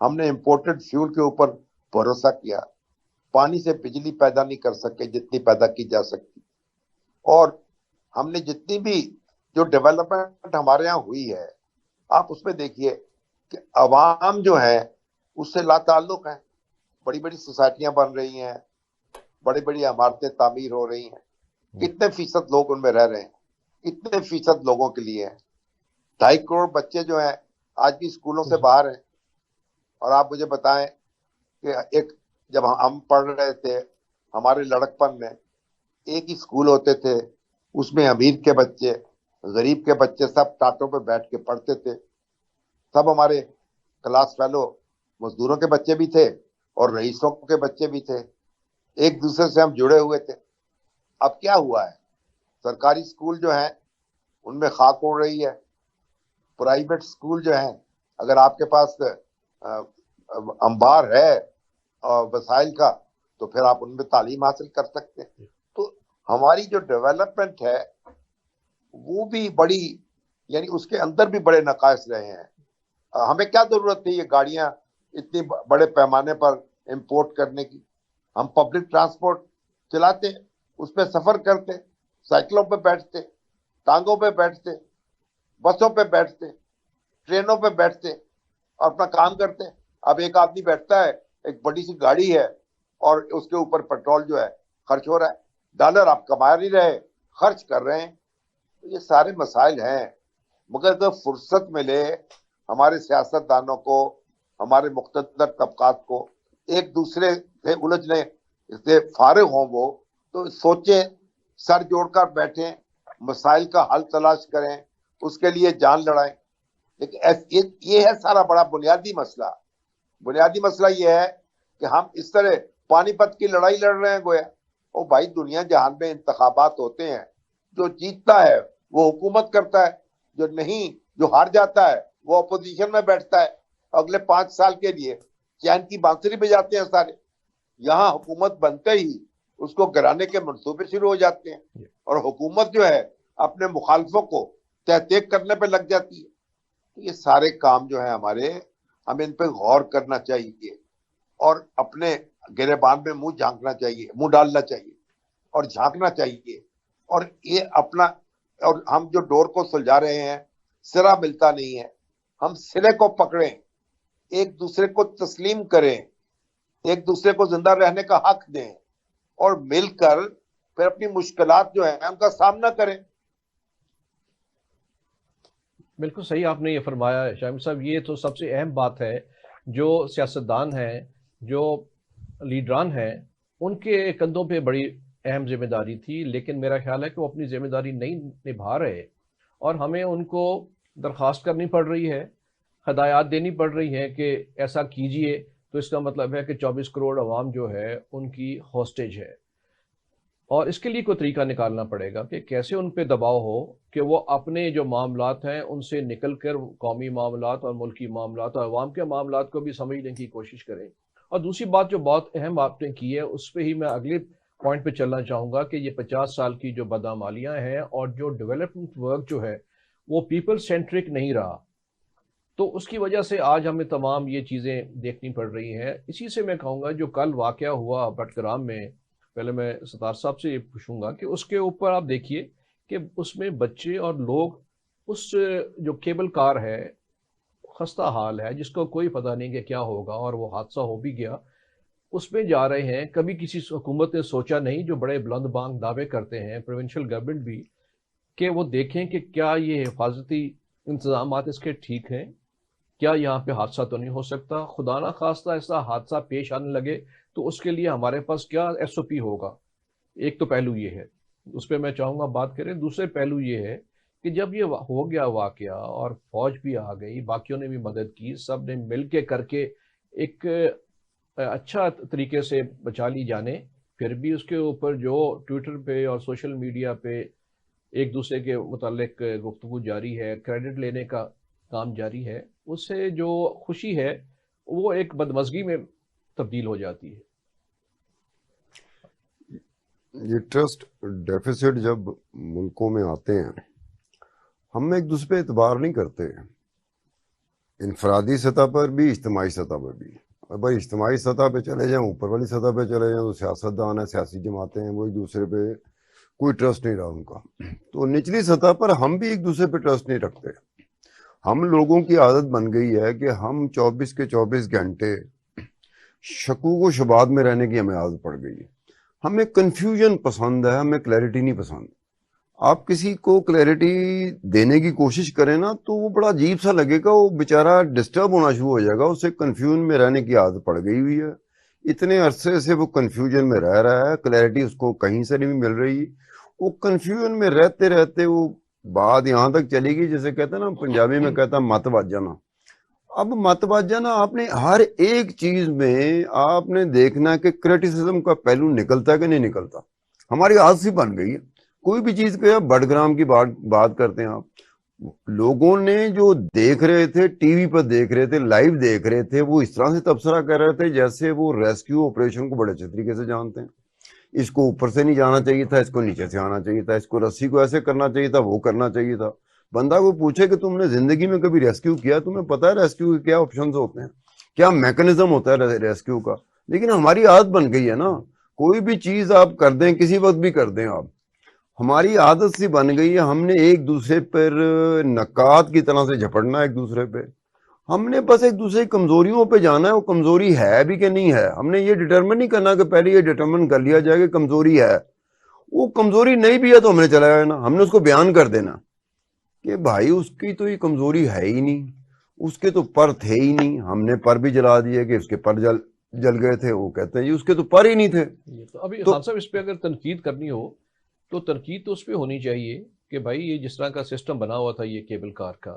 ہم نے imported fuel کے اوپر بھروسہ کیا, پانی سے بجلی پیدا نہیں کر سکے جتنی پیدا کی جا سکتی, اور ہم نے جتنی بھی جو ڈیولپمنٹ ہمارے یہاں ہوئی ہے, آپ اس میں دیکھیے کہ عوام جو ہے اس سے لا تعلق ہے. بڑی بڑی سوسائٹیاں بن رہی ہیں, بڑی بڑی عمارتیں تعمیر ہو رہی ہیں, کتنے فیصد لوگ ان میں رہ رہے ہیں, کتنے فیصد لوگوں کے لیے ہیں. 2.5 کروڑ بچے جو ہیں آج بھی اسکولوں سے باہر ہیں. اور آپ مجھے بتائیں کہ ایک جب ہم پڑھ رہے تھے ہمارے لڑکپن میں ایک ہی اسکول ہوتے تھے, اس میں امیر کے بچے غریب کے بچے سب ٹاٹوں پہ بیٹھ کے پڑھتے تھے. سب ہمارے کلاس فیلو مزدوروں کے بچے بھی تھے اور رئیسوں کے بچے بھی تھے, ایک دوسرے سے ہم جڑے ہوئے تھے. اب کیا ہوا ہے, سرکاری اسکول جو ہیں ان میں خاک اڑ رہی ہے. پرائیویٹ اسکول جو ہیں اگر آپ کے پاس انبار ہے وسائل کا تو پھر آپ ان میں تعلیم حاصل کر سکتے ہیں. تو ہماری جو ڈیولپمنٹ ہے وہ بھی بڑی, یعنی اس کے اندر بھی بڑے نقائص رہے ہیں. ہمیں کیا ضرورت تھی یہ گاڑیاں اتنی بڑے پیمانے پر امپورٹ کرنے کی؟ ہم پبلک ٹرانسپورٹ چلاتے, اس پہ سفر کرتے, سائیکلوں پہ بیٹھتے, ٹانگوں پہ بیٹھتے, بسوں پہ بیٹھتے, ٹرینوں پہ بیٹھتے اور اپنا کام کرتے. اب ایک آدمی بیٹھتا ہے, ایک بڑی سی گاڑی ہے اور اس کے اوپر پیٹرول جو ہے خرچ ہو رہا ہے, ڈالر آپ کما نہیں رہے, خرچ کر رہے ہیں. یہ سارے مسائل ہیں. مگر اگر فرصت ملے ہمارے سیاست دانوں کو, ہمارے مقتدر طبقات کو ایک دوسرے سے الجھنے سے فارغ ہوں وہ, تو سوچیں, سر جوڑ کر بیٹھیں, مسائل کا حل تلاش کریں, اس کے لیے جان لڑائیں. لیکن یہ ہے سارا بڑا بنیادی مسئلہ. بنیادی مسئلہ یہ ہے کہ ہم اس طرح پانی پت کی لڑائی لڑ رہے ہیں گویا. او بھائی, دنیا جہان میں انتخابات ہوتے ہیں, جو جیتتا ہے وہ حکومت کرتا ہے, جو نہیں, جو ہار جاتا ہے وہ اپوزیشن میں بیٹھتا ہے. اگلے 5 سال کے لیے چین کی بانسری بجاتے ہیں سارے. یہاں حکومت بنتے ہی اس کو گرانے کے منصوبے شروع ہو جاتے ہیں, اور حکومت جو ہے اپنے مخالفوں کو تحقیق کرنے پہ لگ جاتی ہے. یہ سارے کام جو ہیں ہمارے, ہمیں ان پہ غور کرنا چاہیے اور اپنے گریبان میں منہ جھانکنا چاہیے, منہ ڈالنا چاہیے اور جھانکنا چاہیے. اور یہ اپنا, اور ہم جو ڈور کو سلجھا رہے ہیں سرا ملتا نہیں ہے, ہم سرے کو پکڑیں, ایک دوسرے کو تسلیم کریں, ایک دوسرے کو زندہ رہنے کا حق دیں اور مل کر پھر اپنی مشکلات جو ہیں ان کا سامنا کریں. بالکل صحیح آپ نے یہ فرمایا شاہد صاحب. یہ تو سب سے اہم بات ہے. جو سیاستدان ہیں, جو لیڈران ہیں, ان کے کندھوں پہ بڑی اہم ذمہ داری تھی, لیکن میرا خیال ہے کہ وہ اپنی ذمہ داری نہیں نبھا رہے, اور ہمیں ان کو درخواست کرنی پڑ رہی ہے, ہدایات دینی پڑ رہی ہیں کہ ایسا کیجئے. تو اس کا مطلب ہے کہ 24 کروڑ عوام جو ہے ان کی ہوسٹیج ہے, اور اس کے لیے کوئی طریقہ نکالنا پڑے گا کہ کیسے ان پہ دباؤ ہو کہ وہ اپنے جو معاملات ہیں ان سے نکل کر قومی معاملات اور ملکی معاملات اور عوام کے معاملات کو بھی سمجھنے کی کوشش کریں. اور دوسری بات جو بہت اہم آپ نے کی ہے, اس پہ ہی میں اگلے پوائنٹ پہ چلنا چاہوں گا کہ یہ 50 سال کی جو بدعمالیاں ہیں اور جو ڈیولپمنٹ ورک جو ہے وہ پیپل سینٹرک نہیں رہا, تو اس کی وجہ سے آج ہمیں تمام یہ چیزیں دیکھنی پڑ رہی ہیں. اسی سے میں کہوں گا جو کل واقعہ ہوا بٹگرام میں, پہلے میں ستار صاحب سے یہ پوچھوں گا کہ اس کے اوپر آپ دیکھیے کہ اس میں بچے اور لوگ, اس جو کیبل کار ہے خستہ حال ہے, جس کو کوئی پتہ نہیں کہ کیا ہوگا, اور وہ حادثہ ہو بھی گیا, اس میں جا رہے ہیں. کبھی کسی حکومت نے سوچا نہیں, جو بڑے بلند بانگ دعوے کرتے ہیں پروونشل گورنمنٹ بھی, کہ وہ دیکھیں کہ کیا یہ حفاظتی انتظامات اس کے ٹھیک ہیں, کیا یہاں پہ حادثہ تو نہیں ہو سکتا, خدا نہ خواستہ ایسا حادثہ پیش آنے لگے تو اس کے لیے ہمارے پاس کیا ایس او پی ہوگا. ایک تو پہلو یہ ہے, اس پہ میں چاہوں گا بات کریں. دوسرے پہلو یہ ہے کہ جب یہ ہو گیا واقعہ اور فوج بھی آ گئی, باقیوں نے بھی مدد کی, سب نے مل کے کر کے ایک اچھا طریقے سے بچا لی جانے, پھر بھی اس کے اوپر جو ٹویٹر پہ اور سوشل میڈیا پہ ایک دوسرے کے متعلق گفتگو جاری ہے, کریڈٹ لینے کا کام جاری ہے, اس سے جو خوشی ہے وہ ایک بدمزگی میں تبدیل ہو جاتی ہے. یہ ٹرسٹ ڈیفیسٹ جب ملکوں میں آتے ہیں, ہم ایک دوسرے پہ اعتبار نہیں کرتے ہیں. انفرادی سطح پر بھی اجتماعی سطح پر بھی. اور بھائی اجتماعی سطح پہ چلے جائیں, اوپر والی سطح پہ چلے جائیں, تو سیاستدان ہیں, سیاسی جماعتیں ہیں, وہ ایک دوسرے پہ کوئی ٹرسٹ نہیں رہا ان کا. تو نچلی سطح پر ہم بھی ایک دوسرے پہ ٹرسٹ نہیں رکھتے. ہم لوگوں کی عادت بن گئی ہے کہ ہم 24 کے 24 گھنٹے شکوک و شبہات میں رہنے کی ہمیں عادت پڑ گئی ہے. ہمیں کنفیوژن پسند ہے, ہمیں کلیئرٹی نہیں پسند. آپ کسی کو کلیئرٹی دینے کی کوشش کریں نا تو وہ بڑا عجیب سا لگے گا, وہ بیچارہ ڈسٹرب ہونا شروع ہو جائے گا, اسے کنفیوژن میں رہنے کی عادت پڑ گئی ہوئی ہے. اتنے عرصے سے وہ کنفیوژن میں رہ رہا ہے, کلیئرٹی اس کو کہیں سے نہیں مل رہی. وہ کنفیوژن میں رہتے رہتے وہ بات یہاں تک چلے گی, جیسے کہتے ہیں نا پنجابی میں کہتا ہے مت بج جانا. اب مت بج جانا, آپ نے ہر ایک چیز میں آپ نے دیکھنا کہ کرٹیسزم کا پہلو نکلتا ہے کہ نہیں نکلتا. ہماری عادت سی بن گئی ہے. کوئی بھی چیز کے بڑھ گرام کی بات کرتے ہیں آپ, لوگوں نے جو دیکھ رہے تھے ٹی وی پر دیکھ رہے تھے, لائیو دیکھ رہے تھے, وہ اس طرح سے تبصرہ کر رہے تھے جیسے وہ ریسکیو آپریشن کو بڑے اچھے طریقے سے جانتے ہیں. اس کو اوپر سے نہیں جانا چاہیے تھا, اس کو نیچے سے آنا چاہیے تھا, اس کو رسی کو ایسے کرنا چاہیے تھا, وہ کرنا چاہیے تھا. بندہ کو پوچھے کہ تم نے زندگی میں کبھی ریسکیو کیا, تمہیں پتا ہے ریسکیو کے کیا آپشنز ہوتے ہیں, کیا میکنزم ہوتا ہے ریسکیو کا. لیکن ہماری عادت بن گئی ہے نا, کوئی بھی چیز آپ کر دیں, کسی وقت بھی کر دیں آپ. ہماری عادت سی بن گئی ہے, ہم نے ایک دوسرے پر نکات کی طرح سے جھپڑنا ایک دوسرے پہ. ہم نے بس ایک دوسرے کی کمزوریوں پہ جانا ہے, وہ کمزوری ہے بھی کہ نہیں ہے. ہم نے یہ ڈٹرمن نہیں کرنا کہ پہلے یہ ڈٹرمن کر لیا جائے کہ کمزوری ہے. وہ کمزوری نہیں بھی ہے تو ہم نے چلا جانا, ہم نے اس کو بیان کر دینا کہ بھائی اس کی تو یہ کمزوری ہے ہی نہیں, اس کے تو پر تھے ہی نہیں. ہم نے پر بھی جلا دیے کہ اس کے پر جل گئے تھے, وہ کہتے ہیں جی اس کے تو پر ہی نہیں تھے. تو ابھی تو خان صاحب اس پہ اگر تنقید کرنی ہو تو تنقید تو اس پہ ہونی چاہیے کہ بھائی یہ جس طرح کا سسٹم بنا ہوا تھا یہ کیبل کار کا,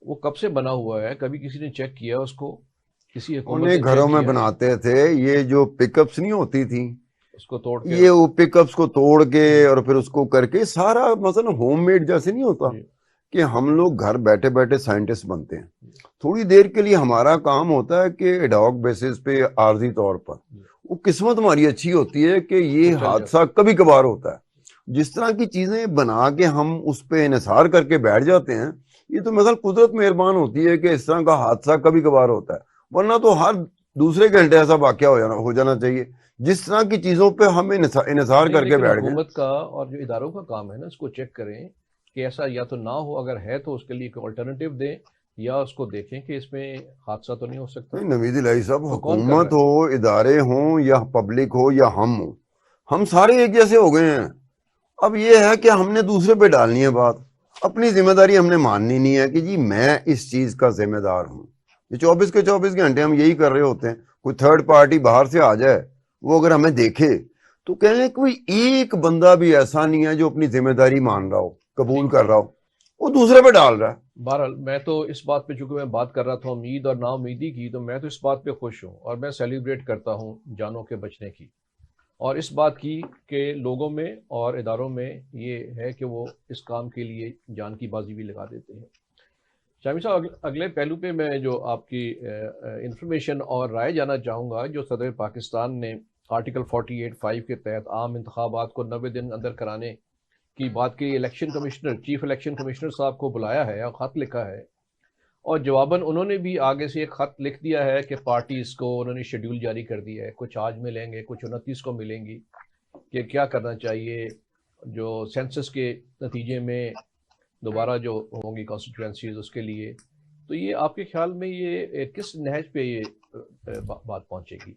وہ کب سے بنا ہوا ہے, کبھی کسی نے چیک کیا اس کو, کسی حکومت انہیں نے گھروں چیک میں کیا بناتے تھے, یہ جو پک اپس نہیں ہوتی تھی, اس کو توڑ کے؟ یہ وہ پک اپس کو توڑ کے اور پھر اس کو کر کے سارا مثلا ہوم میڈ جیسے نہیں ہوتا جی کہ ہم لوگ گھر بیٹھے بیٹھے سائنٹسٹ بنتے ہیں. تھوڑی دیر کے لیے ہمارا کام ہوتا ہے کہ ایڈاک بیسس پہ عارضی طور پر, وہ قسمت ہماری اچھی ہوتی ہے کہ یہ وہ چل حادثہ کبھی کبھار ہوتا ہے. جس طرح کی چیزیں بنا کے ہم اس پہ انحصار کر کے بیٹھ جاتے ہیں, یہ تو مثلا قدرت مہربان ہوتی ہے کہ اس طرح کا حادثہ کبھی کبھار ہوتا ہے, ورنہ تو ہر دوسرے گھنٹے ایسا واقعہ ہو جانا چاہیے. جس طرح کی چیزوں پہ ہم انحصار نہیں, کر کے لیکن بیٹھ گئے. حکومت کا اور جو اداروں کا کام ہے نا, اس کو چیک کریں کہ ایسا یا تو نہ ہو, اگر ہے تو اس کے لیے کوئی الٹرنیٹیو دیں, یا اس کو دیکھیں کہ اس میں حادثہ تو نہیں ہو سکتا. نہیں نوید الہی صاحب, تو کون کر رہا حکومت ہو, ادارے ہوں, یا پبلک ہو, یا ہم سارے ایک جیسے ہو گئے ہیں. اب یہ ہے کہ ہم نے دوسرے پہ ڈالنی ہے بات, اپنی ذمہ داری ہم نے ماننی نہیں ہے کہ جی میں اس چیز کا ذمہ دار ہوں. یہ 24 کے 24 گھنٹے ہم یہی کر رہے ہوتے ہیں. کوئی تھرڈ پارٹی باہر سے آ جائے, وہ اگر ہمیں دیکھے تو کہیں کوئی ایک بندہ بھی ایسا نہیں ہے جو اپنی ذمہ داری مان رہا ہو, قبول کر رہا ہو, وہ دوسرے پہ ڈال رہا ہے. بہرحال میں تو اس بات پہ, چونکہ میں بات کر رہا تھا امید اور نا امیدی کی, تو میں تو اس بات پہ خوش ہوں اور میں سیلیبریٹ کرتا ہوں جانوں کے بچنے کی, اور اس بات کی کہ لوگوں میں اور اداروں میں یہ ہے کہ وہ اس کام کے لیے جان کی بازی بھی لگا دیتے ہیں. شامی صاحب, اگلے پہلو پہ میں جو آپ کی انفارمیشن اور رائے جانا چاہوں گا, جو صدر پاکستان نے آرٹیکل 48(5) کے تحت عام انتخابات کو 90 دن اندر کرانے کی بات کی, election commissioner, chief election commissioner صاحب کو بلایا ہے اور خط لکھا ہے, اور جواباً انہوں نے بھی آگے سے ایک خط لکھ دیا ہے کہ پارٹیز کو انہوں نے شیڈیول جاری کر دیا ہے, کچھ آج ملیں گے, کچھ 29 کو ملیں گی, کہ کیا کرنا چاہیے جو سینسس کے نتیجے میں دوبارہ جو ہوں گی کانسٹیٹوینسیز اس کے لیے. تو یہ آپ کے خیال میں یہ کس نہج پہ یہ بات پہنچے گی؟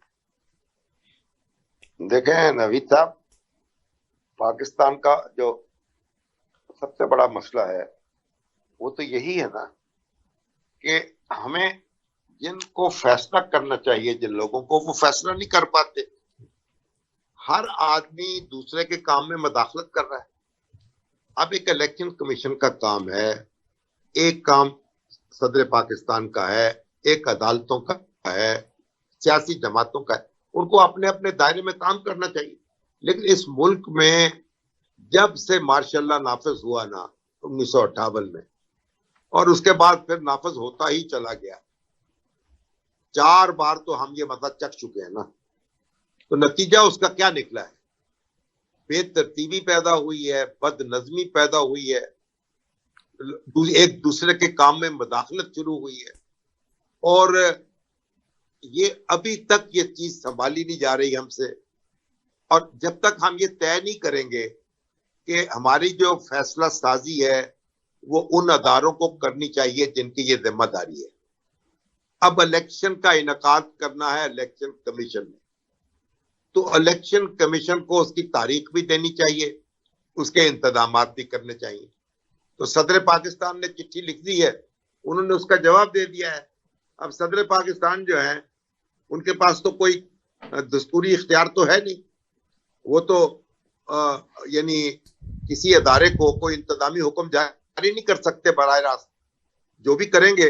دیکھیں نوید صاحب, پاکستان کا جو سب سے بڑا مسئلہ ہے وہ تو یہی ہے نا کہ ہمیں جن کو فیصلہ کرنا چاہیے, جن لوگوں کو, وہ فیصلہ نہیں کر پاتے. ہر آدمی دوسرے کے کام میں مداخلت کر رہا ہے. اب ایک الیکشن کمیشن کا کام ہے, ایک کام صدر پاکستان کا ہے, ایک عدالتوں کا ہے, سیاسی جماعتوں کا ہے, ان کو اپنے اپنے دائرے میں کام کرنا چاہیے. لیکن اس ملک میں جب سے ماشاء اللہ نافذ ہوا نا 1958 میں, اور اس کے بعد پھر نافذ ہوتا ہی چلا گیا, 4 بار تو ہم یہ مسئلہ چکھ چکے ہیں نا, تو نتیجہ اس کا کیا نکلا ہے؟ بے ترتیبی پیدا ہوئی ہے, بد نظمی پیدا ہوئی ہے, ایک دوسرے کے کام میں مداخلت شروع ہوئی ہے. اور یہ ابھی تک یہ چیز سنبھالی نہیں جا رہی ہم سے، اور جب تک ہم یہ طے نہیں کریں گے کہ ہماری جو فیصلہ سازی ہے وہ ان اداروں کو کرنی چاہیے جن کی یہ ذمہ داری ہے۔ اب الیکشن کا انعقاد کرنا ہے الیکشن کمیشن نے، تو الیکشن کمیشن کو اس کی تاریخ بھی دینی چاہیے، اس کے انتظامات بھی کرنے چاہیے۔ تو صدر پاکستان نے چٹھی لکھ دی ہے، انہوں نے اس کا جواب دے دیا ہے۔ اب صدر پاکستان جو ہیں ان کے پاس تو کوئی دستوری اختیار تو ہے نہیں، وہ تو یعنی کسی ادارے کو کوئی انتظامی حکم جاری نہیں کر سکتے براہ راست، جو بھی کریں گے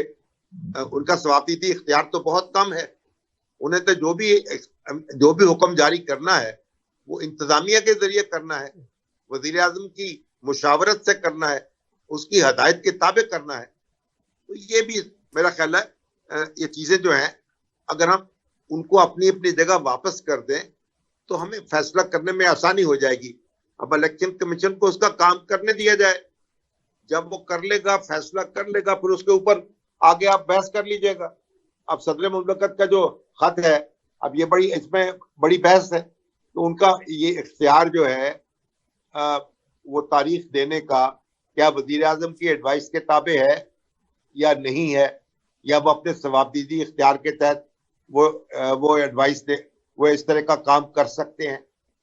ان کا ثوابدیدی اختیار تو بہت کم ہے۔ انہیں تو جو بھی حکم جاری کرنا ہے وہ انتظامیہ کے ذریعے کرنا ہے، وزیر اعظم کی مشاورت سے کرنا ہے، اس کی ہدایت کے تابع کرنا ہے۔ تو یہ بھی میرا خیال ہے یہ چیزیں جو ہیں اگر ہم ان کو اپنی اپنی جگہ واپس کر دیں تو ہمیں فیصلہ کرنے میں آسانی ہو جائے گی۔ اب الیکشن کمیشن کو اس کا کام کرنے دیا جائے، جب وہ کر لے گا، فیصلہ کر لے گا، پھر اس کے اوپر آگے آپ بحث کر لیجئے گا۔ اب صدر مملکت کا جو خط ہے، اب یہ اس میں بڑی بحث ہے، تو ان کا یہ اختیار جو ہے وہ تاریخ دینے کا کیا وزیر اعظم کی ایڈوائس کے تابع ہے یا نہیں ہے، یا وہ اپنے ثوابدیدی اختیار کے تحت وہ ایڈوائس دے، وہ اس طرح کا کام کر سکتے ہیں۔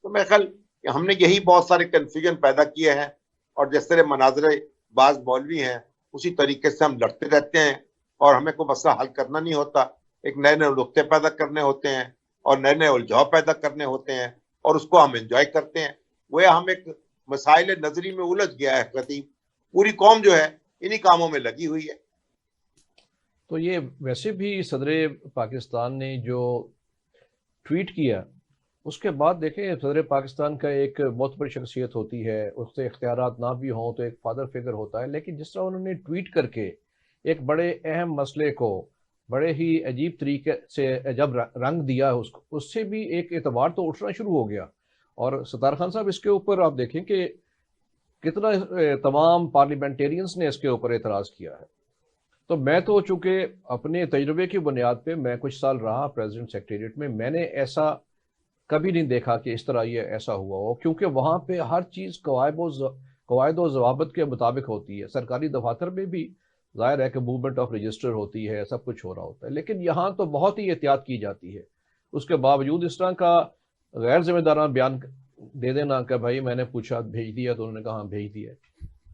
تو میرے خیال کہ ہم نے یہی بہت سارے کنفیوژن پیدا کیے ہیں، اور جس طرح مناظرے بعض مولوی ہیں اسی طریقے سے ہم لڑتے رہتے ہیں، اور ہمیں کوئی مسئلہ حل کرنا نہیں ہوتا، ایک نئے نئے نقطے پیدا کرنے ہوتے ہیں اور نئے نئے الجھاؤ پیدا کرنے ہوتے ہیں، اور اس کو ہم انجوائے کرتے ہیں۔ وہ ہم ایک مسائل نظری میں الجھ گیا ہے خطیب، پوری قوم جو ہے انہی کاموں میں لگی ہوئی ہے۔ تو یہ ویسے بھی صدر پاکستان نے جو ٹویٹ کیا اس کے بعد دیکھیں، صدر پاکستان کا ایک بہت بڑی شخصیت ہوتی ہے، اس سے اختیارات نہ بھی ہوں تو ایک فادر فگر ہوتا ہے، لیکن جس طرح انہوں نے ٹویٹ کر کے ایک بڑے اہم مسئلے کو بڑے ہی عجیب طریقے سے جب رنگ دیا، اس سے بھی ایک اعتبار تو اٹھنا شروع ہو گیا۔ اور ستار خان صاحب اس کے اوپر آپ دیکھیں کہ کتنا تمام پارلیمنٹیرینز نے اس کے اوپر اعتراض کیا ہے۔ تو میں تو چونکہ اپنے تجربے کی بنیاد پہ میں کچھ سال رہا پریزیڈنٹ سیکریٹریٹ میں، میں نے ایسا کبھی نہیں دیکھا کہ اس طرح یہ ایسا ہوا ہو، کیونکہ وہاں پہ ہر چیز قواعد و ضوابط کے مطابق ہوتی ہے۔ سرکاری دفاتر میں بھی ظاہر ہے کہ موومنٹ آف رجسٹر ہوتی ہے، سب کچھ ہو رہا ہوتا ہے، لیکن یہاں تو بہت ہی احتیاط کی جاتی ہے۔ اس کے باوجود اس طرح کا غیر ذمہ دارانہ بیان دے دینا کہ بھائی میں نے پوچھا بھیج دیا، تو انہوں نے کہا ہاں بھیج دیا،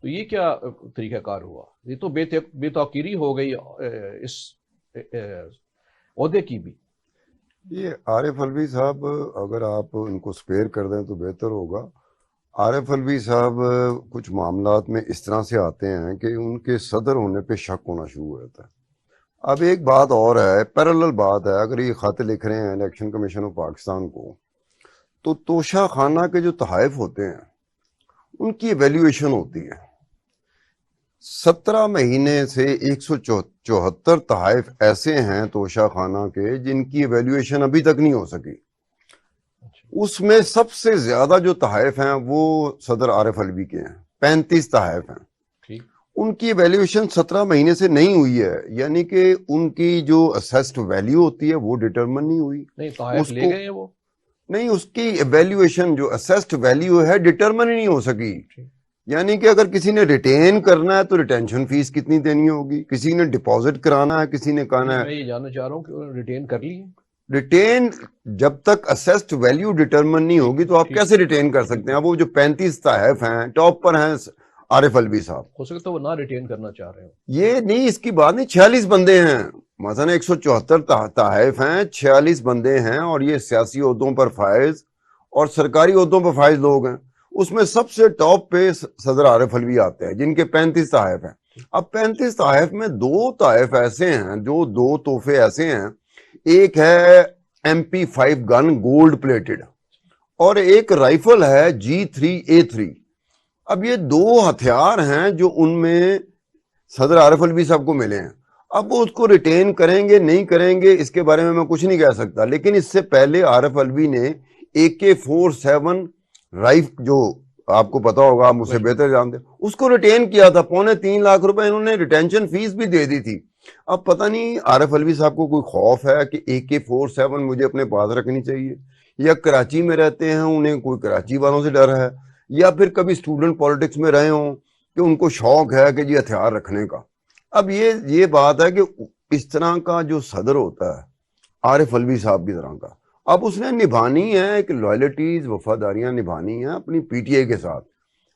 تو یہ کیا طریقہ کار ہوا؟ یہ تو بے توقیری ہو گئی اس عہدے کی بھی۔ یہ عارف علوی صاحب اگر آپ ان کو سپیئر کر دیں تو بہتر ہوگا۔ عارف علوی صاحب کچھ معاملات میں اس طرح سے آتے ہیں کہ ان کے صدر ہونے پہ شک ہونا شروع ہو جاتا ہے۔ اب ایک بات اور ہے، پیرالل بات ہے، اگر یہ خط لکھ رہے ہیں الیکشن کمیشن آف پاکستان کو، تو توشہ خانہ کے جو تحائف ہوتے ہیں ان کی ایویلیویشن ہوتی ہے۔ 17 مہینے سے 174 تحائف ایسے ہیں توشہ خانہ کے جن کی ایویلیویشن ابھی تک نہیں ہو سکی۔ اس میں سب سے زیادہ جو تحائف ہیں وہ صدر عارف علوی کے ہیں، 35 تحائف ہیں۔ ان کی ایویلیویشن 17 مہینے سے نہیں ہوئی ہے، یعنی کہ ان کی جو اسیسڈ ویلیو ہوتی ہے وہ ڈیٹرمن نہیں ہوئی۔ نہیں تحائف لے گئے ہیں وہ؟ نہیں، اس کی ایویلیویشن جو اسیسڈ ویلیو ہے ڈیٹرمن ہی نہیں ہو سکی۔ یعنی کہ اگر کسی نے ریٹین کرنا ہے تو ریٹینشن فیس کتنی دینی ہوگی، کسی نے ڈپازٹ کرانا ہے، کسی نے کہنا ہے۔ میں یہ جاننا چاہ رہا ہوں کہ انہوں نے ریٹین کر لی ہے؟ ریٹین جب تک اسیسڈ ویلیو ڈیٹرمن نہیں ہوگی تو آپ کیسے ریٹین کر سکتے ہیں؟ وہ جو 35 تحائف ہیں ٹاپ پر ہیں عارف علوی صاحب، ہو سکتا ہے وہ نہ ریٹین کرنا چاہ رہے ہوں۔ یہ نہیں، اس کی بات نہیں، 46 بندے ہیں، مثلا 174 تحائف ہیں، 46 بندے ہیں، اور یہ سیاسی عہدوں پر فائز اور سرکاری عہدوں پر فائز لوگ ہیں۔ اس میں سب سے ٹاپ پہ صدر عارف علوی آتے ہیں جن کے 35 تحائف ہیں۔ اب 35 تحائف میں 2 تحائف ایسے ہیں، جو 2 تحفے ایسے ہیں، ایک ہے MP5 گن گولڈ پلیٹڈ اور ایک رائفل ہے G3A3۔ اب یہ 2 ہتھیار ہیں جو ان میں صدر عارف علوی صاحب کو ملے ہیں۔ اب وہ اس کو ریٹین کریں گے نہیں کریں گے اس کے بارے میں کچھ نہیں کہہ سکتا، لیکن اس سے پہلے عارف علوی نے AK-47 رائف، جو آپ کو پتا ہوگا، آپ مجھ سے بہتر جانتے، اس کو ریٹین کیا تھا، 2.25 لاکھ روپے انہوں نے ریٹینشن فیس بھی دے دی تھی۔ اب پتہ نہیں عارف علوی صاحب کو کوئی خوف ہے کہ AK-47 مجھے اپنے پاس رکھنی چاہیے، یا کراچی میں رہتے ہیں انہیں کوئی کراچی والوں سے ڈر ہے، یا پھر کبھی اسٹوڈنٹ پالیٹکس میں رہے ہوں کہ ان کو شوق ہے کہ جی ہتھیار رکھنے کا۔ اب یہ بات ہے کہ اس طرح کا جو صدر ہوتا ہے عارف علوی صاحب کی طرح کا، اب اس نے نبھانی ہے کہ لائلٹیز، وفاداریاں نبھانی ہیں اپنی PTI کے ساتھ،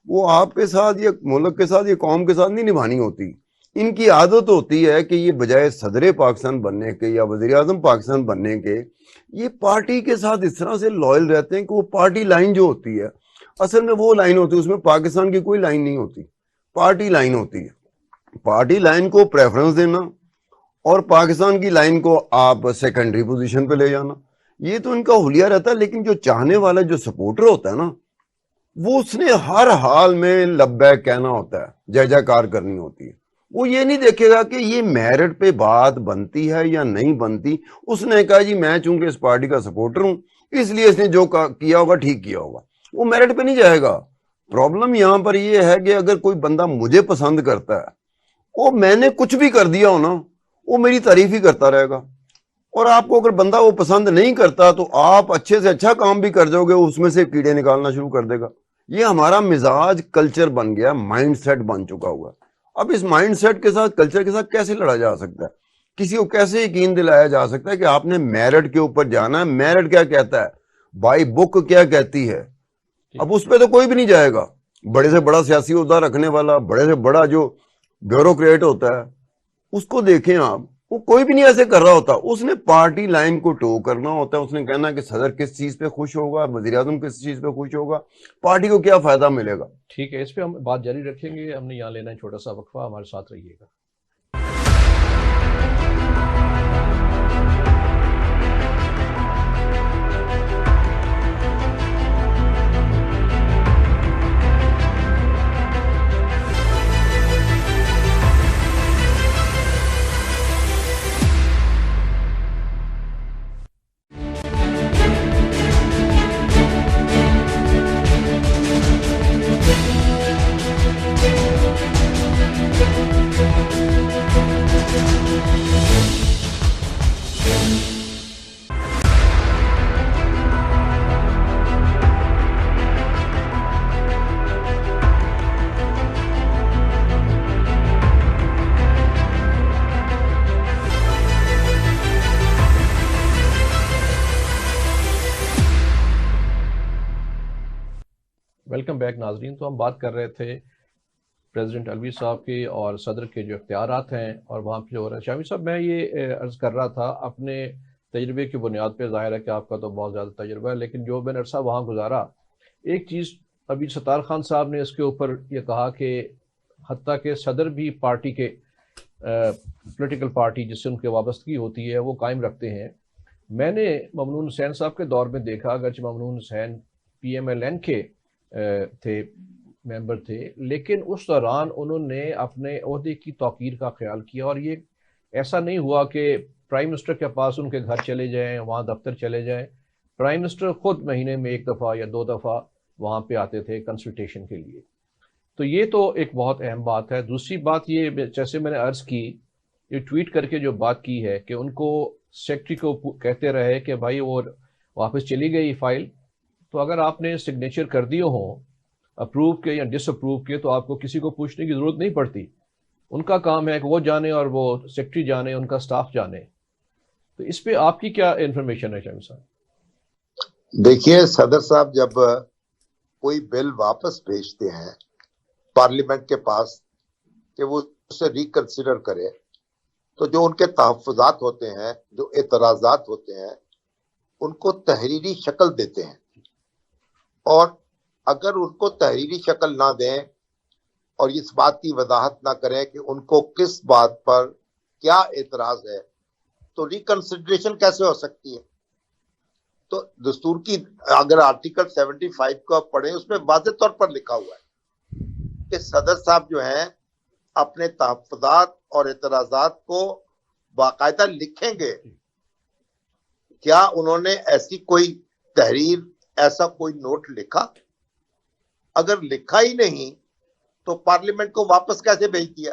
وہ آپ کے ساتھ یا ملک کے ساتھ یا قوم کے ساتھ نہیں نبھانی ہوتی۔ ان کی عادت ہوتی ہے کہ یہ بجائے صدر پاکستان بننے کے یا وزیر اعظم پاکستان بننے کے، یہ پارٹی کے ساتھ اس طرح سے لائل رہتے ہیں کہ وہ پارٹی لائن جو ہوتی ہے اصل میں وہ لائن ہوتی ہے، اس میں پاکستان کی کوئی لائن نہیں ہوتی، پارٹی لائن ہوتی ہے۔ پارٹی لائن کو پریفرنس دینا اور پاکستان کی لائن کو آپ سیکنڈری پوزیشن پہ لے جانا، یہ تو ان کا حلیہ رہتا ہے۔ لیکن جو چاہنے والا جو سپورٹر ہوتا ہے نا، وہ اس نے ہر حال میں لبیک کہنا ہوتا ہے، جے جے کار کرنی ہوتی ہے۔ وہ یہ نہیں دیکھے گا کہ یہ میرٹ پہ بات بنتی ہے یا نہیں بنتی۔ اس نے کہا جی میں چونکہ اس پارٹی کا سپورٹر ہوں اس لیے اس نے جو کیا ہوگا ٹھیک کیا ہوگا، وہ میرٹ پہ نہیں جائے گا۔ پرابلم یہاں پر یہ ہے کہ اگر کوئی بندہ مجھے پسند کرتا ہے، وہ میں نے کچھ بھی کر دیا ہو نا، وہ میری تعریف ہی کرتا رہے گا، اور آپ کو اگر بندہ وہ پسند نہیں کرتا تو آپ اچھے سے اچھا کام بھی کر جاؤ گے، اس میں سے کیڑے نکالنا شروع کر دے گا۔ یہ ہمارا مزاج کلچر بن گیا، مائنڈ سیٹ بن چکا ہوا۔ اب اس مائنڈ سیٹ کے ساتھ، کلچر کے ساتھ کیسے لڑا جا سکتا ہے؟ کسی کو کیسے یقین دلایا جا سکتا ہے کہ آپ نے میرٹ کے اوپر جانا ہے؟ میرٹ کیا کہتا ہے، بائی بک کیا کہتی ہے؟ اب اس پہ تو کوئی بھی نہیں جائے گا۔ بڑے سے بڑا سیاسی عہدہ رکھنے والا، بڑے سے بڑا جو بیوروکریٹ ہوتا ہے، اس کو دیکھیں آپ، وہ کوئی بھی نہیں ایسے کر رہا ہوتا۔ اس نے پارٹی لائن کو ٹو کرنا ہوتا ہے، اس نے کہنا کہ صدر کس چیز پہ خوش ہوگا، وزیر اعظم کس چیز پہ خوش ہوگا، پارٹی کو کیا فائدہ ملے گا۔ ٹھیک ہے، اس پہ ہم بات جاری رکھیں گے۔ ہم نے یہاں لینا ہے چھوٹا سا وقفہ، ہمارے ساتھ رہیے گا۔ ویلکم بیک ناظرین۔ تو ہم بات کر رہے تھے پریزیڈنٹ علوی صاحب کے اور صدر کے جو اختیارات ہیں اور وہاں پہ جو ہو رہا ہے۔ شامی صاحب، میں یہ عرض کر رہا تھا اپنے تجربے کی بنیاد پہ، ظاہر ہے کہ آپ کا تو بہت زیادہ تجربہ ہے، لیکن جو میں نے عرصہ وہاں گزارا، ایک چیز ابھی ستار خان صاحب نے اس کے اوپر یہ کہا کہ حتیٰ کہ صدر بھی پارٹی کے پولیٹیکل پارٹی جس سے ان کی وابستگی ہوتی ہے وہ قائم رکھتے ہیں۔ میں نے ممنون حسین صاحب کے دور میں دیکھا، اگرچہ ممنون حسین PMLN کے تھے، ممبر تھے، لیکن اس دوران انہوں نے اپنے عہدے کی توقیر کا خیال کیا، اور یہ ایسا نہیں ہوا کہ پرائم منسٹر کے پاس ان کے گھر چلے جائیں، وہاں دفتر چلے جائیں۔ پرائم منسٹر خود مہینے میں 1 دفعہ یا 2 دفعہ وہاں پہ آتے تھے کنسلٹیشن کے لیے۔ تو یہ تو ایک بہت اہم بات ہے۔ دوسری بات یہ، جیسے میں نے عرض کی، یہ ٹویٹ کر کے جو بات کی ہے کہ ان کو سیکرٹری کو کہتے رہے کہ بھائی وہ واپس چلی گئی فائل، تو اگر آپ نے سگنیچر کر دیے ہوں اپروو کے یا ڈس اپروو کے، تو آپ کو کسی کو پوچھنے کی ضرورت نہیں پڑتی۔ ان کا کام ہے کہ وہ جانے اور وہ سیکرٹری جانے، ان کا سٹاف جانے۔ تو اس پہ آپ کی کیا انفارمیشن ہے شامی صاحب؟ دیکھیے، صدر صاحب جب کوئی بل واپس بھیجتے ہیں پارلیمنٹ کے پاس کہ وہ اسے ریکنسیڈر کرے، تو جو ان کے تحفظات ہوتے ہیں، جو اعتراضات ہوتے ہیں، ان کو تحریری شکل دیتے ہیں، اور اگر ان کو تحریری شکل نہ دیں اور اس بات کی وضاحت نہ کریں کہ ان کو کس بات پر کیا اعتراض ہے، تو ریکنسیڈریشن کیسے ہو سکتی ہے؟ تو دستور کی اگر آرٹیکل 75 کو پڑھیں، اس میں واضح طور پر لکھا ہوا ہے کہ صدر صاحب جو ہیں اپنے تحفظات اور اعتراضات کو باقاعدہ لکھیں گے۔ کیا انہوں نے ایسی کوئی تحریر، ایسا کوئی نوٹ لکھا؟ اگر لکھا ہی نہیں تو پارلیمنٹ کو واپس کیسے بھیج دیا؟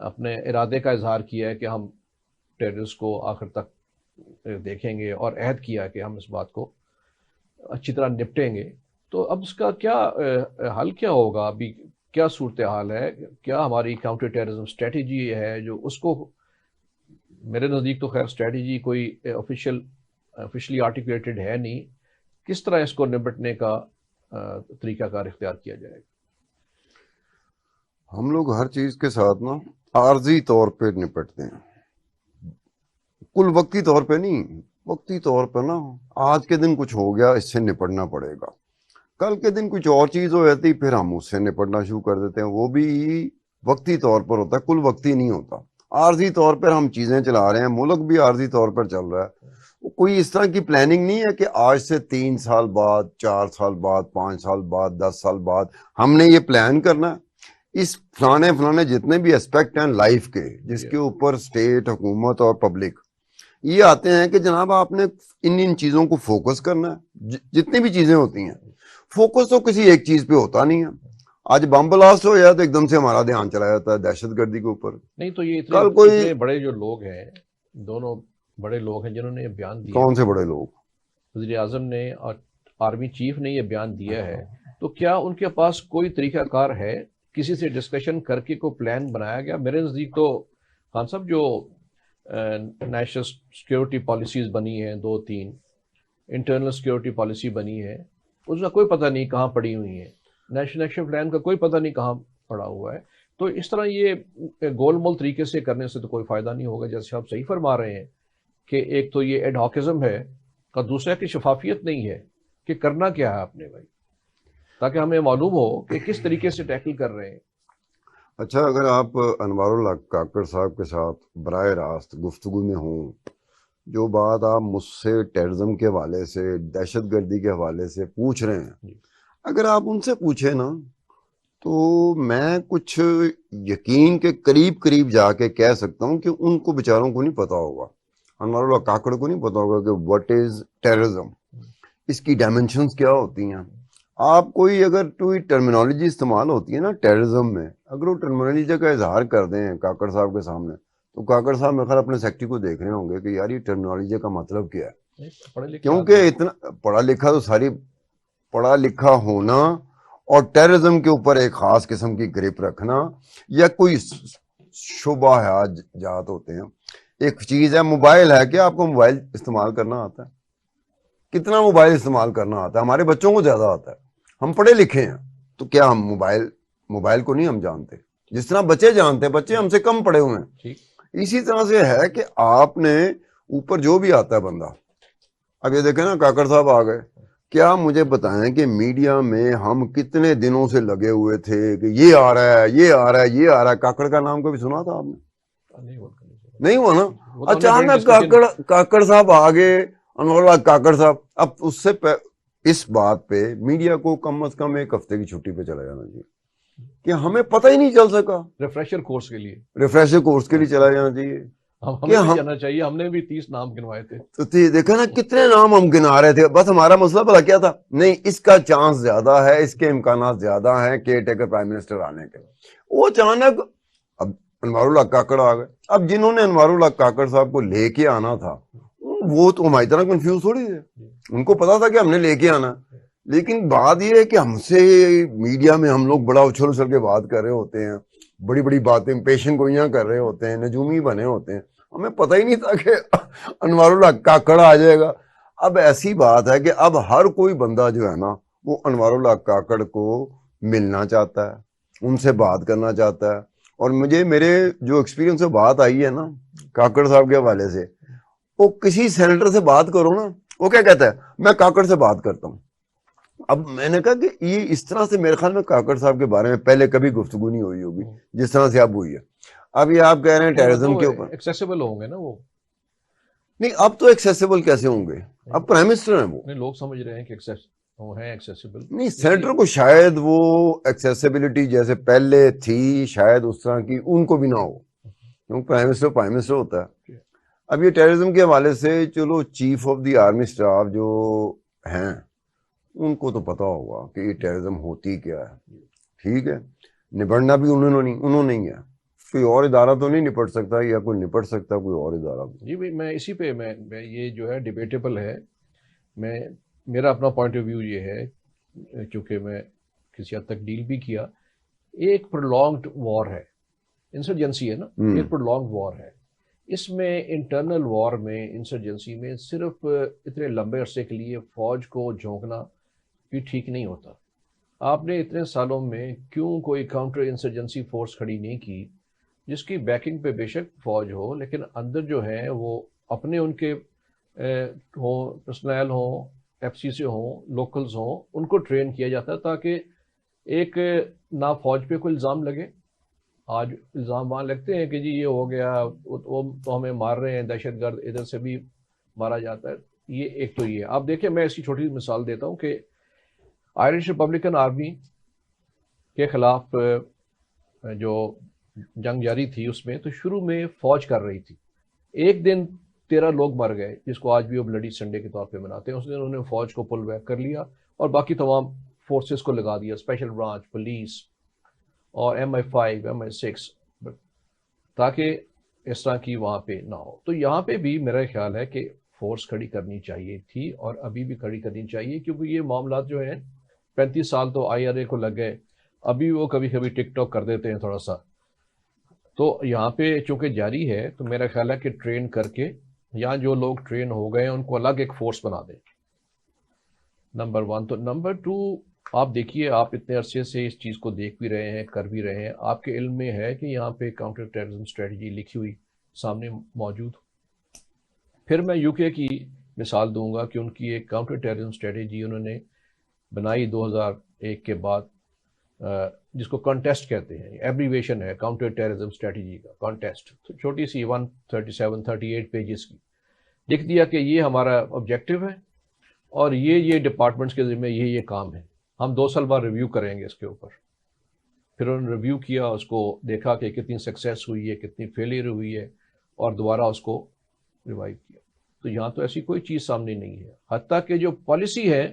اپنے ارادے کا اظہار کیا ہے کہ ہم ٹیررسٹ کو آخر تک دیکھیں گے، اور عہد کیا کہ ہم اس بات کو اچھی طرح نپٹیں گے، تو اب اس کا کیا حل کیا ہوگا؟ ابھی کیا صورتحال ہے؟ کیا ہماری کاؤنٹر ٹیررزم اسٹریٹجی ہے جو اس کو، میرے نزدیک تو خیر اسٹریٹجی کوئی آفیشلی آرٹیکولیٹڈ ہے نہیں، کس طرح اس کو نپٹنے کا طریقہ کار اختیار کیا جائے گا؟ ہم لوگ ہر چیز کے ساتھ نا عارضی طور پہ نپٹتے ہیں، کل وقتی طور پہ نہیں، وقتی طور پہ نا آج کے دن کچھ ہو گیا، اس سے نپٹنا پڑے گا، کل کے دن کچھ اور چیز ہو جاتی پھر ہم اس سے نپٹنا شروع کر دیتے ہیں، وہ بھی وقتی طور پر ہوتا ہے، کل وقتی نہیں ہوتا، عارضی طور پر ہم چیزیں چلا رہے ہیں، ملک بھی عارضی طور پر چل رہا ہے، کوئی اس طرح کی پلاننگ نہیں ہے کہ آج سے 3 سال بعد، 4 سال بعد، 5 سال بعد، 10 سال بعد ہم نے یہ پلان کرنا ہے۔ اس فلانے جتنے بھی اسپیکٹ ہیں لائف کے جس کے اوپر اسٹیٹ، حکومت اور پبلک یہ آتے ہیں کہ جناب آپ نے ان چیزوں کو فوکس کرنا ہے، جتنی بھی چیزیں ہوتی ہیں فوکس تو کسی ایک چیز پہ ہوتا نہیں ہے۔ آج بم بلاسٹ ہو جائے تو ایک دم سے ہمارا دھیان چلا جاتا ہے دہشت گردی کے اوپر۔ نہیں تو یہ کل کوئی اتنے بڑے جو لوگ ہیں، دونوں بڑے لوگ ہیں جنہوں نے یہ بیان دیا، کون سے بڑے لوگ؟ وزیر اعظم نے اور آرمی چیف نے یہ بیان دیا ہے، تو کیا ان کے پاس کوئی طریقہ کار ہے؟ کسی سے ڈسکشن کر کے کوئی پلان بنایا گیا؟ میرے نزدیک تو خان صاحب جو نیشنل سیکیورٹی پالیسیز بنی ہیں 2-3، انٹرنل سیکیورٹی پالیسی بنی ہے، اس کا کوئی پتہ نہیں کہاں پڑی ہوئی ہے، نیشنل ایکشن پلان کا کوئی پتہ نہیں کہاں پڑا ہوا ہے، تو اس طرح یہ گول مول طریقے سے کرنے سے تو کوئی فائدہ نہیں ہوگا، جیسے آپ صحیح فرما رہے ہیں کہ ایک تو یہ ایڈ ہاکزم ہے، کا دوسرا کہ شفافیت نہیں ہے کہ کرنا کیا ہے آپ نے بھائی، تاکہ ہمیں معلوم ہو کہ کس طریقے سے ٹیکل کر رہے ہیں۔ اچھا، اگر آپ انوار اللہ کاکڑ صاحب کے ساتھ براہ راست گفتگو میں ہوں، جو بات آپ مجھ سے ٹیررزم کے حوالے سے، دہشت گردی کے حوالے سے پوچھ رہے ہیں، اگر آپ ان سے پوچھیں نا تو میں کچھ یقین کے قریب جا کے کہہ سکتا ہوں کہ ان کو بیچاروں کو نہیں پتا ہوگا، انوار اللہ کاکڑ کو نہیں پتا ہوگا کہ واٹ از ٹیررزم، اس کی ڈائمینشنز کیا ہوتی ہیں۔ آپ کوئی اگر کوئی ٹرمینالوجی استعمال ہوتی ہے نا ٹیررزم میں، اگر وہ ٹرمینالوجی کا اظہار کر دیں کاکڑ صاحب کے سامنے، تو کاکڑ صاحب میرے خیال اپنے سیکٹری کو دیکھ رہے ہوں گے کہ یار یہ ٹرمینالوجی کا مطلب کیا ہے، کیونکہ اتنا پڑھا لکھا تو ساری پڑھا لکھا ہونا اور ٹیررزم کے اوپر ایک خاص قسم کی گرپ رکھنا یا کوئی شبہ جات ہوتے ہیں۔ ایک چیز ہے موبائل ہے، کہ آپ کو موبائل استعمال کرنا آتا ہے؟ کتنا موبائل استعمال کرنا آتا ہے؟ ہمارے بچوں کو زیادہ آتا ہے، ہم پڑھے لکھے ہیں، تو کیا ہم موبائل کو نہیں ہم جانتے؟ جس طرح بچے جانتے ہیں، بچے ہم سے کم پڑھے ہوئے ہیں، اسی طرح سے ہے کہ آپ نے اوپر جو بھی آتا ہے بندہ، اب یہ دیکھیں نا کاکڑ صاحب آ گئے، کیا مجھے بتائیں کہ میڈیا میں ہم کتنے دنوں سے لگے ہوئے تھے کہ یہ آ رہا ہے، یہ آ رہا ہے، یہ آ رہا ہے، کاکڑ کا نام کبھی سنا تھا آپ نے؟ نہیں ہوا نا، اچانک کاکڑ صاحب آگے، انور اللہ کاکڑ صاحب، اب اس سے اس بات پہ میڈیا کو کم از کم ایک ہفتے کی چھٹی پہ چلا جانا چاہیے کہ ہمیں پتہ ہی نہیں چل سکا، ریفریشر کورس کے لیے چلا جانا چاہیے ہمیں بھی جانا چاہیے، ہم نے بھی 30 نام گنوائے تھے، تو دیکھا نا کتنے نام ہم گنا رہے تھے، بس ہمارا مسئلہ پتا کیا تھا، نہیں اس کا چانس زیادہ ہے، اس کے امکانات زیادہ ہیں کیئر ٹیکر پرائم منسٹر آنے کے، وہ اچانک اب انوار اللہ کاکڑ آ گئے، اب جنہوں نے انوار اللہ کاکڑ صاحب کو لے کے آنا تھا وہ تو ہماری طرح کنفیوز تھوڑی تھے، ان کو پتا تھا کہ ہم نے لے کے آنا، لیکن بات یہ ہے کہ ہم سے میڈیا میں ہم لوگ بڑا اچھل کے بات کر رہے ہوتے ہیں، بڑی بڑی باتیں پیشن گوئیاں کر رہے ہوتے ہیں، نجومی بنے ہوتے ہیں، ہمیں پتہ ہی نہیں تھا کہ انوار اللہ کاکڑ آ جائے گا۔ اب ایسی بات ہے کہ اب ہر کوئی بندہ جو ہے نا وہ انوار اللہ کاکڑ کو ملنا چاہتا ہے، ان سے بات کرنا چاہتا ہے، اور مجھے میرے جو ایکسپیرینس سے بات آئی ہے نا کاکڑ صاحب کے حوالے سے، وہ کسی سینیٹر سے بات کرو نا، وہ کیا کہتا ہے، میں کاکڑ سے بات کرتا ہوں۔ اب میں نے کہا کہ یہ اس طرح سے میرے خیال میں کاکڑ صاحب کے بارے میں پہلے کبھی گفتگو نہیں ہوئی ہوگی جس طرح سے اب ہوئی ہے۔ اب یہ آپ کہہ رہے ہیں ٹیررزم کے اوپر ایکسیسیبل ہوں گے نا وہ، نہیں اب تو ایکسیسیبل کیسے ہوں گے، اب پرائم منسٹر ہیں وہ، لوگ سمجھ رہے ہیں کہ وہ ہیں ایکسیسیبل، نہیں سینیٹر کو شاید وہ ایکسیسیبلٹی جیسے پہلے تھی شاید اس طرح کی ان کو بھی نہ ہو، کیونکہ پرائم منسٹر ہوتا ہے۔ اب یہ ٹیررزم کے حوالے سے چلو chief of the army staff جو ہیں ان کو تو پتا ہوگا کہ یہ ٹیررزم ہوتی کیا ہے، ٹھیک ہے، نبڑنا بھی انہوں نے ہے، کوئی اور ادارہ تو نہیں نپٹ سکتا یا کوئی نپٹ سکتا کوئی اور ادارہ؟ جی بھائی میں اسی پہ میں یہ جو ہے ڈیبیٹیبل ہے. میرا اپنا پوائنٹ آف ویو یہ ہے چونکہ میں کسی حد تک ڈیل بھی کیا. ایک پرولونگڈ وار ہے, انسرجنسی ہے نا, ایک پرولونگڈ وار ہے. اس میں انٹرنل وار میں انسرجنسی میں صرف اتنے لمبے عرصے کے لیے فوج کو جھونکنا بھی ٹھیک نہیں ہوتا. آپ نے اتنے سالوں میں کیوں کوئی کاؤنٹر انسرجنسی فورس کھڑی نہیں کی جس کی بیکنگ پہ بے شک فوج ہو لیکن اندر جو ہے وہ اپنے ان کے ہوں, پرسنل ہوں, ایف سی سے ہوں, لوکلز ہوں, ان کو ٹرین کیا جاتا ہے تاکہ ایک نہ فوج پہ کوئی الزام لگے. آج الزام وہاں لگتے ہیں کہ جی یہ ہو گیا, وہ تو ہمیں مار رہے ہیں, دہشت گرد ادھر سے بھی مارا جاتا ہے. یہ ایک تو یہ آپ دیکھیں, میں اس کی چھوٹی مثال دیتا ہوں کہ آئرش ریپبلکن آرمی کے خلاف جو جنگ جاری تھی اس میں تو شروع میں فوج کر رہی تھی. ایک دن 13 لوگ مر گئے جس کو آج بھی وہ بلڈی سنڈے کے طور پہ مناتے ہیں. اس دن انہوں نے فوج کو پل بیک کر لیا اور باقی تمام فورسز کو لگا دیا, اسپیشل برانچ, پولیس اور MI5, MI6, تاکہ اس طرح کی وہاں پہ نہ ہو. تو یہاں پہ بھی میرا خیال ہے کہ فورس کھڑی کرنی چاہیے تھی اور ابھی بھی کھڑی کرنی چاہیے کیونکہ یہ معاملات جو ہیں 35 سال تو IRA کو لگ گئے, ابھی وہ کبھی کبھی ٹک ٹاک کر دیتے ہیں تھوڑا سا. تو یہاں پہ چونکہ جاری ہے تو میرا خیال ہے کہ ٹرین کر کے یا جو لوگ ٹرین ہو گئے ہیں ان کو الگ ایک فورس بنا دیں, نمبر 1. تو نمبر 2, آپ دیکھیے آپ اتنے عرصے سے اس چیز کو دیکھ بھی رہے ہیں, کر بھی رہے ہیں, آپ کے علم میں ہے کہ یہاں پہ کاؤنٹر ٹیررزم اسٹریٹجی لکھی ہوئی سامنے موجود. پھر میں UK کی مثال دوں گا کہ ان کی ایک کاؤنٹر ٹیررزم اسٹریٹجی انہوں نے بنائی 2001 کے بعد, جس کو کانٹیسٹ کہتے ہیں, ایبریویشن ہے کاؤنٹر ٹیررزم اسٹریٹجی کا, کانٹیسٹ. چھوٹی سی 137-38 پیجز کی, لکھ دیا کہ یہ ہمارا آبجیکٹو ہے اور یہ ڈپارٹمنٹس کے ذمہ یہ کام ہے, ہم 2 سال بعد ریویو کریں گے اس کے اوپر. پھر انہوں نے ریویو کیا, اس کو دیکھا کہ کتنی سکسیس ہوئی ہے, کتنی فیلئر ہوئی ہے, اور دوبارہ اس کو ریوائیو کیا. تو یہاں تو ایسی کوئی چیز سامنے نہیں ہے. حتیٰ کہ جو پالیسی ہے,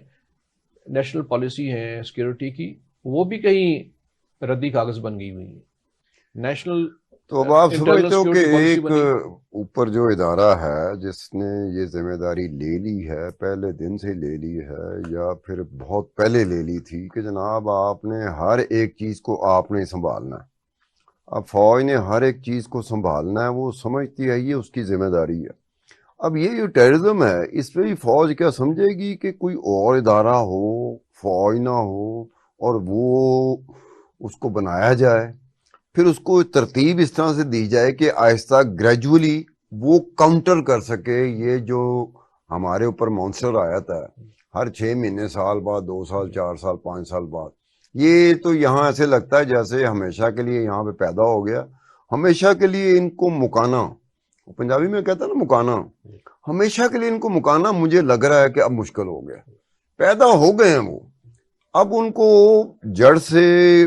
نیشنل پالیسی ہے سیکورٹی کی, وہ بھی کہیں ردی کاغذ بن گئی ہوئی ہے. نیشنل تو اب آپ انٹرنل سمجھتے ہو کہ سیکورٹی پالیسی ایک بنی. اوپر جو ادارہ ہے جس نے یہ ذمہ داری لے لی ہے, پہلے دن سے لے لی ہے یا پھر بہت پہلے لے لی تھی کہ جناب آپ نے ہر ایک چیز کو آپ نے سنبھالنا ہے, اب فوج نے ہر ایک چیز کو سنبھالنا ہے, وہ سمجھتی ہے یہ اس کی ذمہ داری ہے. اب یہ جو ٹیررزم ہے اس پہ بھی فوج کیا سمجھے گی کہ کوئی اور ادارہ ہو, فوج نہ ہو, اور وہ اس کو بنایا جائے, پھر اس کو ترتیب اس طرح سے دی جائے کہ آہستہ گریجولی وہ کاؤنٹر کر سکے یہ جو ہمارے اوپر مانسٹر آیا تھا ہر 6 مہینے, سال بعد, 2 سال, 4 سال, 5 سال بعد. یہ تو یہاں ایسے لگتا ہے جیسے ہمیشہ کے لیے یہاں پہ پیدا ہو گیا, ہمیشہ کے لیے ان کو مکانا, پنجابی میں کہتا ہے نا مکانا, ہمیشہ کے لیے ان کو مکانا مجھے لگ رہا ہے کہ اب مشکل ہو گیا. پیدا ہو گئے ہیں وہ, اب ان کو جڑ سے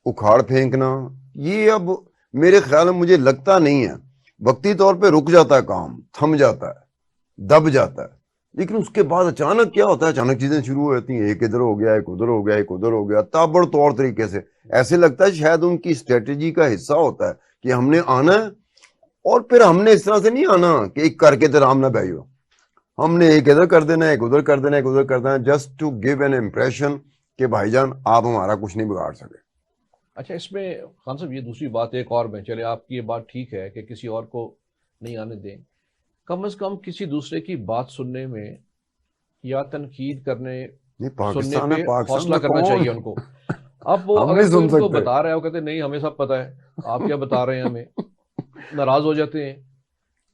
اکھاڑ پھینکنا یہ اب میرے خیال میں مجھے لگتا نہیں ہے. وقتی طور پہ رک جاتا ہے کام, تھم جاتا ہے, دب جاتا ہے, لیکن اس کے بعد اچانک کیا ہوتا ہے, اچانک چیزیں شروع ہو جاتی ہیں, ایک ادھر ہو گیا, ایک ادھر ہو گیا, ایک ادھر ہو گیا, تابڑ طور طریقے سے. ایسے لگتا ہے شاید ان کی اسٹریٹجی کا حصہ ہوتا ہے کہ ہم نے آنا ہے, اور پھر ہم نے اس طرح سے نہیں آنا کہ ایک کر کے ترام نہ بیو, ہم نے ایک ادھر کر دینا, ایک ادھر کر دینا, ایک ادھر کر دینا, just to give an impression کہ بھائی جان آپ ہمارا کچھ نہیں بگاڑ سکے. اچھا, اس میں خان صاحب یہ دوسری بات ایک اور میں, چلے آپ کی یہ بات ٹھیک ہے کہ کسی اور کو نہیں آنے دیں, کم از کم کسی دوسرے کی بات سننے میں یا تنقید کرنے سننے پہ حوصلہ کرنا چاہیے ان کو. اب وہ اگر کوئی ان کو بتا رہا ہے وہ کہتے ہیں نہیں ہمیں سب پتہ ہے, آپ کیا بتا رہے ہیں, ہمیں ناراض ہو جاتے ہیں.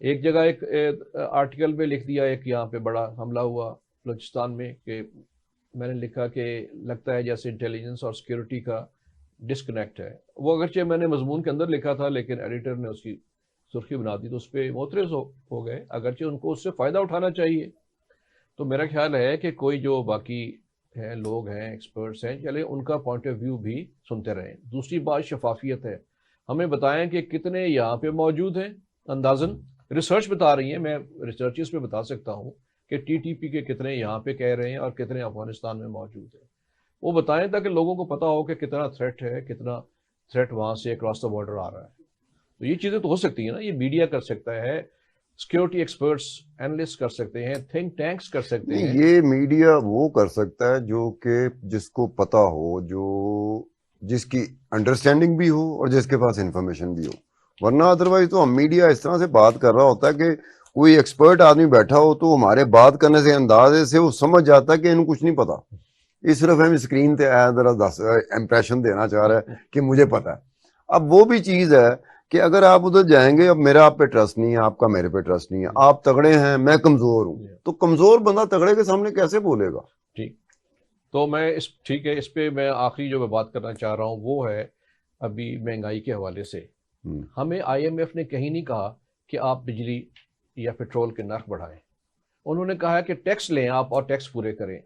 ایک جگہ ایک آرٹیکل میں لکھ دیا, ایک یہاں پہ بڑا حملہ ہوا بلوچستان میں, کہ میں نے لکھا کہ لگتا ہے جیسے انٹیلیجنس اور سیکورٹی کا ڈسکنیکٹ ہے. وہ اگرچہ میں نے مضمون کے اندر لکھا تھا لیکن ایڈیٹر نے اس کی سرخی بنا دی تو اس پہ معترض ہو گئے, اگرچہ ان کو اس سے فائدہ اٹھانا چاہیے. تو میرا خیال ہے کہ کوئی جو باقی ہیں لوگ ہیں, ایکسپرٹس ہیں, چلے ان کا پوائنٹ آف ویو بھی سنتے رہیں. دوسری بات شفافیت ہے, ہمیں بتائیں کہ کتنے یہاں پہ موجود ہیں, اندازاً ریسرچ بتا رہی ہیں, میں ریسرچز پہ بتا سکتا ہوں کہ TTP کے کتنے یہاں پہ کہہ رہے ہیں اور کتنے افغانستان میں موجود ہیں. وہ بتائیں تاکہ لوگوں کو پتہ ہو کہ کتنا تھریٹ ہے, کتنا تھریٹ وہاں سے اکراس دا بارڈر آ رہا ہے. تو یہ چیزیں تو ہو سکتی ہیں نا, یہ میڈیا کر سکتا ہے, سیکیورٹی ایکسپرٹس اینالسٹ کر سکتے ہیں, تھنک ٹینکس کر سکتے ہیں. یہ میڈیا وہ کر سکتا ہے جو کہ جس کو پتا ہو, جو جس کی انڈرسٹینڈنگ بھی ہو اور جس کے پاس انفارمیشن بھی ہو. ورنہ ادروائز تو ہم میڈیا اس طرح سے بات کر رہا ہوتا ہے کہ کوئی ایکسپرٹ آدمی بیٹھا ہو تو ہمارے بات کرنے سے اندازے سے وہ سمجھ جاتا ہے کہ انہوں کچھ نہیں پتا. اس صرف ہم اسکرین پہ آیا ذرا امپریشن دینا چاہ رہا ہے کہ مجھے پتا ہے. اب وہ بھی چیز ہے کہ اگر آپ ادھر جائیں گے, اب میرا آپ پہ ٹرسٹ نہیں ہے, آپ کا میرے پہ ٹرسٹ نہیں ہے, آپ تگڑے ہیں میں کمزور ہوں, تو کمزور بندہ تگڑے کے سامنے کیسے بولے گا؟ ٹھیک, تو میں ٹھیک ہے, اس پہ میں آخری جو میں بات کرنا چاہ رہا ہوں وہ ہے ابھی مہنگائی کے حوالے سے. ہمیں آئی ایم ایف نے کہیں نہیں کہا کہ آپ بجلی یا پیٹرول کے نرخ بڑھائیں. انہوں نے کہا کہ ٹیکس لیں آپ اور ٹیکس پورے کریں.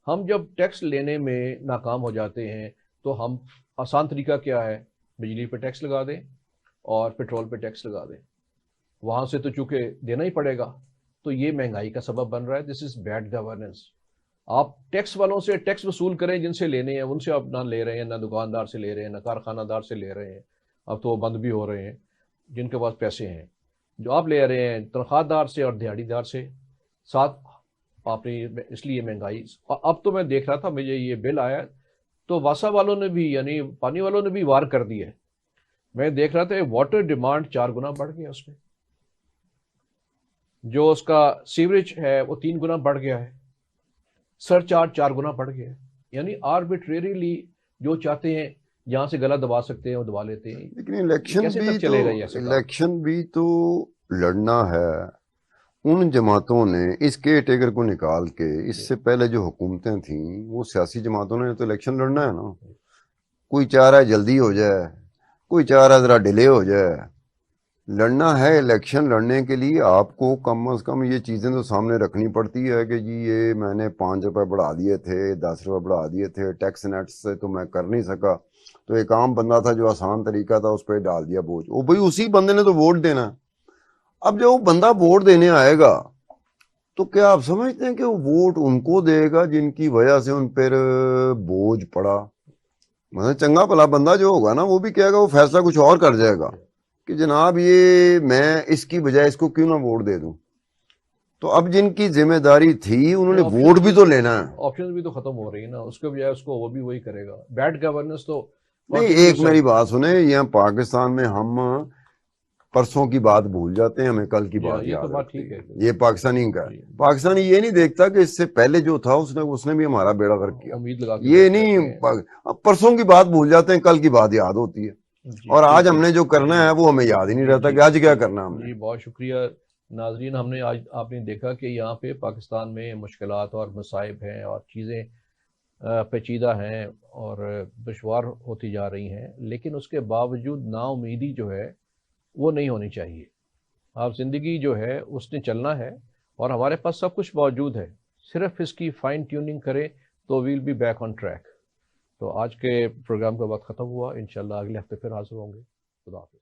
ہم جب ٹیکس لینے میں ناکام ہو جاتے ہیں تو ہم آسان طریقہ کیا ہے, بجلی پہ ٹیکس لگا دیں اور پیٹرول پہ ٹیکس لگا دیں. وہاں سے تو چونکہ دینا ہی پڑے گا, تو یہ مہنگائی کا سبب بن رہا ہے. دس از بیڈ گورننس. آپ ٹیکس والوں سے ٹیکس وصول کریں, جن سے لینے ہیں ان سے آپ نہ لے رہے ہیں, نہ دکاندار سے لے رہے ہیں, نہ کارخانہ دار سے لے رہے ہیں. اب تو وہ بند بھی ہو رہے ہیں. جن کے پاس پیسے ہیں جو آپ لے رہے ہیں تنخواہ دار سے اور دیہڑی دار سے. ساتھ آپ نے اس لیے مہنگائی. اب تو میں دیکھ رہا تھا, مجھے یہ بل آیا تو واسا والوں نے بھی, یعنی پانی والوں نے بھی وار کر دی ہے. میں دیکھ رہا تھا واٹر ڈیمانڈ 4 گنا بڑھ گیا اس میں, جو اس کا سیوریج ہے وہ 3 گنا بڑھ گیا ہے, سر چارج 4 گنا بڑھ گیا ہے. یعنی آربیٹریریلی جو چاہتے ہیں جہاں سے گلا دبا سکتے ہیں وہ دبا لیتے ہیں. لیکن الیکشن کیسے بھی تک تو چلے گا یہ ایسے کام؟ الیکشن بھی تو لڑنا ہے. ان جماعتوں نے اس کے ٹیکر کو نکال کے, اس سے پہلے جو حکومتیں تھیں وہ سیاسی جماعتوں نے تو الیکشن لڑنا ہے نا. کوئی چاہ رہا ہے جلدی ہو جائے, کوئی چاہ رہا ہے ذرا ڈیلے ہو جائے. لڑنا ہے الیکشن لڑنے کے لیے آپ کو کم از کم یہ چیزیں تو سامنے رکھنی پڑتی ہے کہ جی یہ میں نے 5 روپے بڑھا دیے تھے, 10 روپے بڑھا دیے تھے, ٹیکس نیٹ سے تو میں کر نہیں سکا, تو ایک عام بندہ تھا جو آسان طریقہ تھا اس پہ ڈال دیا بوجھ. وہ بھائی اسی بندے نے تو ووٹ دینا ہے. اب جب وہ بندہ ووٹ دینے آئے گا تو کیا آپ سمجھتے ہیں کہ وہ ووٹ ان کو دے گا جن کی وجہ سے ان پر بوجھ پڑا؟ مطلب چنگا بھلا بندہ جو ہوگا نا وہ بھی کہے گا, وہ فیصلہ کچھ اور کر جائے گا کہ جناب یہ میں اس کی بجائے اس کو کیوں نہ ووٹ دے دوں. تو اب جن کی ذمہ داری تھی انہوں نے ووٹ بھی تو لینا ہے. آپشن بھی تو ختم ہو رہی ہے نا, اس کے بجائے اس کو وہ بھی وہی کرے گا. بیڈ گورننس تو نہیں, ایک میری بات سنیں, یہاں پاکستان میں ہم پرسوں کی بات بھول جاتے ہیں, ہمیں کل کی بات یہ تو یاد بات رکھتے ٹھیک ہے. ہیں. یہ پاکستانی کا ہے. پاکستانی یہ نہیں دیکھتا کہ اس سے پہلے جو تھا اس نے بھی ہمارا بیڑا غرق کیا. امید لگا کے یہ نہیں, پرسوں کی بات بھول جاتے ہیں, کل کی بات یاد ہوتی ہے. اور آج ہم نے جو کرنا ہے وہ ہمیں یاد ہی نہیں رہتا کہ آج کیا کرنا ہم نے. جی بہت شکریہ ناظرین. ہم نے آج آپ نے دیکھا کہ یہاں پہ پاکستان میں مشکلات اور مصائب ہیں اور چیزیں پیچیدہ ہیں اور دشوار ہوتی جا رہی ہیں, لیکن اس کے باوجود نا امیدی جو ہے وہ نہیں ہونی چاہیے. آپ زندگی جو ہے اس نے چلنا ہے اور ہمارے پاس سب کچھ موجود ہے, صرف اس کی فائن ٹیوننگ کریں تو we'll be back on track. تو آج کے پروگرام کا وقت ختم ہوا. انشاءاللہ اگلے ہفتے پھر حاضر ہوں گے. خدا حافظ.